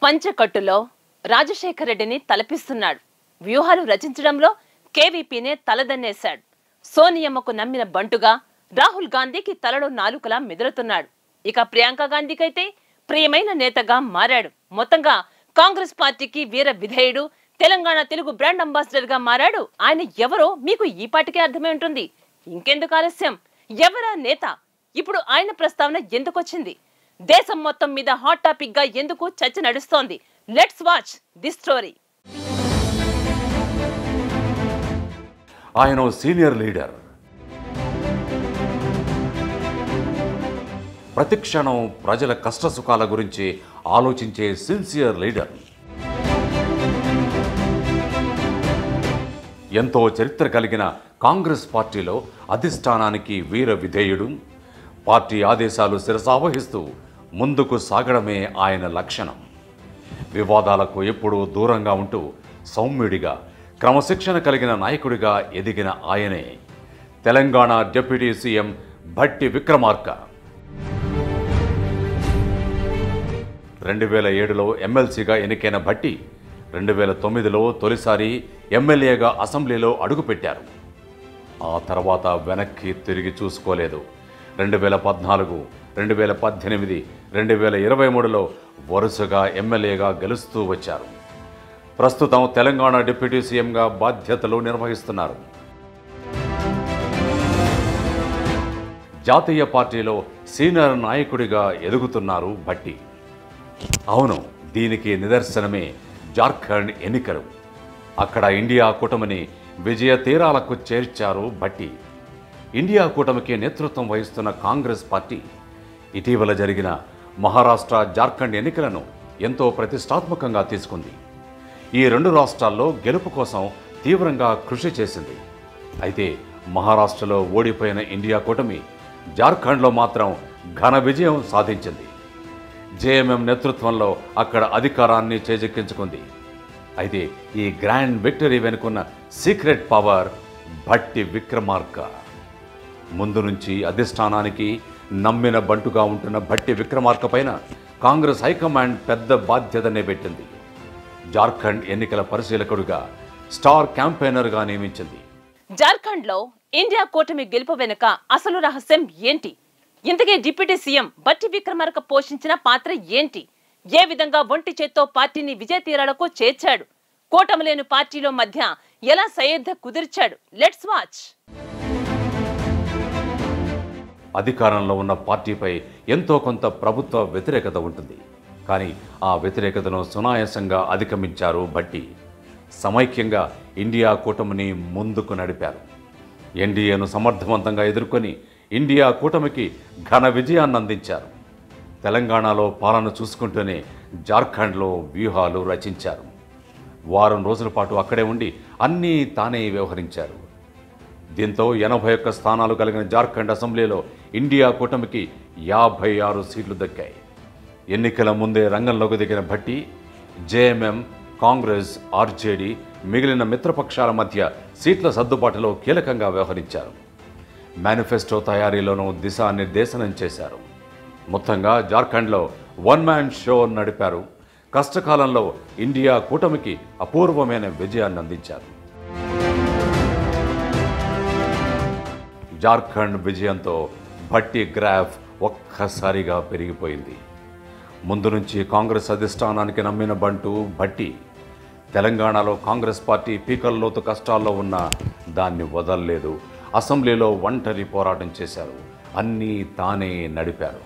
పంచకట్టులో రాజశేఖర రెడ్డిని తలపిస్తున్నాడు. వ్యూహాలు రచించడంలో కేవీపీనే తలదన్నేశాడు. సోనియమ్మకు నమ్మిన బంటుగా రాహుల్ గాంధీకి తలలో నాలుకలా మెదులుతున్నాడు. ఇక ప్రియాంక గాంధీకైతే ప్రియమైన నేతగా మారాడు. మొత్తంగా కాంగ్రెస్ పార్టీకి వీర విధేయుడు, తెలంగాణ తెలుగు బ్రాండ్ అంబాసిడర్ గా మారాడు. ఆయన ఎవరో మీకు ఈ పాటికే అర్థమై ఉంటుంది. ఇంకెందుకు ఆలస్యం, ఎవరా నేత? ఇప్పుడు ఆయన ప్రస్తావన ఎందుకొచ్చింది? దేశం మొత్తం మీద హాట్ టాపిక్ గా ఎందుకు చర్చ నడుస్తోంది? Let's watch the story. ఆయన సీనియర్ లీడర్, ప్రతిక్షణం ప్రజల కష్ట సుఖాల గురించి ఆలోచించే సిన్సియర్ లీడర్, ఎంతో చరిత్ర కలిగిన కాంగ్రెస్ పార్టీలో అధిష్టానానికి వీర విధేయుడు, పార్టీ ఆదేశాలు శిరసావహిస్తూ ముందుకు సాగడమే ఆయన లక్షణం. వివాదాలకు ఎప్పుడూ దూరంగా ఉంటూ సౌమ్యుడిగా, క్రమశిక్షణ కలిగిన నాయకుడిగా ఎదిగిన ఆయనే తెలంగాణ డిప్యూటీ సీఎం భట్టి విక్రమార్క. 2007లో ఎమ్మెల్సీగా ఎన్నికైన భట్టి 2009లో తొలిసారి ఎమ్మెల్యేగా అసెంబ్లీలో అడుగుపెట్టారు. ఆ తర్వాత వెనక్కి తిరిగి చూసుకోలేదు. 2014, 2018, 2023లో వరుసగా ఎమ్మెల్యేగా గెలుస్తూ వచ్చారు. ప్రస్తుతం తెలంగాణ డిప్యూటీ సీఎంగా బాధ్యతలు నిర్వహిస్తున్నారు. జాతీయ పార్టీలో సీనియర్ నాయకుడిగా ఎదుగుతున్నారు భట్టి. అవును, దీనికి నిదర్శనమే జార్ఖండ్ ఎన్నికలు. అక్కడ ఇండియా కూటమిని విజయ తీరాలకు చేర్చారు భట్టి. ఇండియా కూటమికి నేతృత్వం వహిస్తున్న కాంగ్రెస్ పార్టీ ఇటీవల జరిగిన మహారాష్ట్ర, జార్ఖండ్ ఎన్నికలను ఎంతో ప్రతిష్టాత్మకంగా తీసుకుంది. ఈ రెండు రాష్ట్రాల్లో గెలుపు కోసం తీవ్రంగా కృషి చేసింది. అయితే మహారాష్ట్రలో ఓడిపోయిన ఇండియా కూటమి జార్ఖండ్లో మాత్రం ఘన విజయం సాధించింది. జేఎంఎం నేతృత్వంలో అక్కడ అధికారాన్ని చేజిక్కించుకుంది. అయితే ఈ గ్రాండ్ విక్టరీ వెనుకున్న సీక్రెట్ పవర్ భట్టి విక్రమార్క. ముందు నుంచి అధిష్టానానికి నమ్మిన బంటుగా ఉంటున్న భట్టి విక్రమార్క పైన కాంగ్రెస్ హైకమాండ్ పెద్ద బాధ్యతనే పెట్టింది. జార్ఖండ్ ఎన్నికల పరిశీలకుడిగా, స్టార్ క్యాంపెయినర్గా నియమించింది. జార్ఖండ్ లో ఇండియా కూటమి గెలుపు వెనుక అసలు రహస్యం ఏంటి? ఇంతకీ డిప్యూటీ సీఎం భట్టి విక్రమార్క పోషించిన పాత్ర ఏంటి? ఏ విధంగా ఒంటి చేత్తో పార్టీని విజయ తీరాలకు చేర్చాడు? కూటమి లేని పార్టీలో మధ్య ఎలా సయోధ్య కుదిర్చాడు? Let's watch. అధికారంలో ఉన్న పార్టీపై ఎంతో కొంత ప్రభుత్వ వ్యతిరేకత ఉంటుంది. కానీ ఆ వ్యతిరేకతను సునాయాసంగా అధిగమించారు భట్టి. సమైక్యంగా ఇండియా కూటమిని ముందుకు నడిపారు. ఎన్డీఏను సమర్థవంతంగా ఎదుర్కొని ఇండియా కూటమికి ఘన విజయాన్ని అందించారు. తెలంగాణలో పాలన చూసుకుంటూనే జార్ఖండ్లో వ్యూహాలు రచించారు. వారం రోజుల పాటు అక్కడే ఉండి అన్నీ తానే వ్యవహరించారు. దీంతో 81 స్థానాలు కలిగిన జార్ఖండ్ అసెంబ్లీలో ఇండియా కూటమికి 56 సీట్లు దక్కాయి. ఎన్నికల ముందే రంగంలోకి దిగిన భట్టి జేఎంఎం, కాంగ్రెస్, ఆర్జేడీ, మిగిలిన మిత్రపక్షాల మధ్య సీట్ల సర్దుబాటులో కీలకంగా వ్యవహరించారు. మేనిఫెస్టో తయారీలోనూ దిశానిర్దేశనం చేశారు. మొత్తంగా జార్ఖండ్లో వన్ మ్యాన్ షో నడిపారు. కష్టకాలంలో ఇండియా కూటమికి అపూర్వమైన విజయాన్ని అందించారు. జార్ఖండ్ విజయంతో భట్టి గ్రాఫ్ ఒక్కసారిగా పెరిగిపోయింది. ముందు నుంచి కాంగ్రెస్ అధిష్టానానికి నమ్మిన బంటు భట్టి. తెలంగాణలో కాంగ్రెస్ పార్టీ పీకల్లోతు కష్టాల్లో ఉన్న దాన్ని వదల్లేదు. అసెంబ్లీలో ఒంటరి పోరాటం చేశారు. అన్నీ తానే నడిపారు.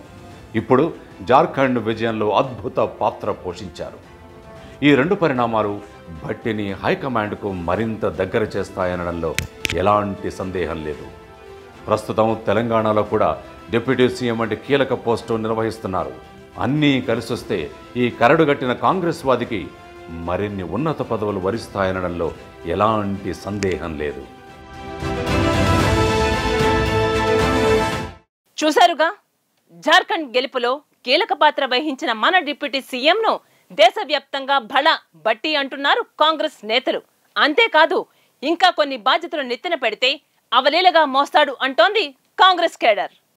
ఇప్పుడు జార్ఖండ్ విజయంలో అద్భుత పాత్ర పోషించారు. ఈ రెండు పరిణామాలు భట్టిని హైకమాండ్కు మరింత దగ్గర చేస్తాయనడంలో ఎలాంటి సందేహం లేదు. ప్రస్తుతం తెలంగాణలో కూడా డిప్యూటీ సీఎం వంటి కీలక పోస్టు నిర్వహిస్తున్నారు. అన్నీ కలిసొస్తే ఈ కరడుగట్టిన కాంగ్రెస్ వాదికి మరిన్ని ఉన్నత పదవులు వరిస్తాయనడంలో ఎలాంటి సందేహం లేదు. చూశారుగా, జార్ఖండ్ గెలుపులో కీలక పాత్ర వహించిన మన డిప్యూటీ సీఎంను దేశవ్యాప్తంగా భట్టి అంటున్నారు కాంగ్రెస్ నేతలు. అంతేకాదు, ఇంకా కొన్ని బాధ్యతలు నెత్తిన పెడితే అవలీలగా మోస్తాడు అంటోంది కాంగ్రెస్ కేడర్.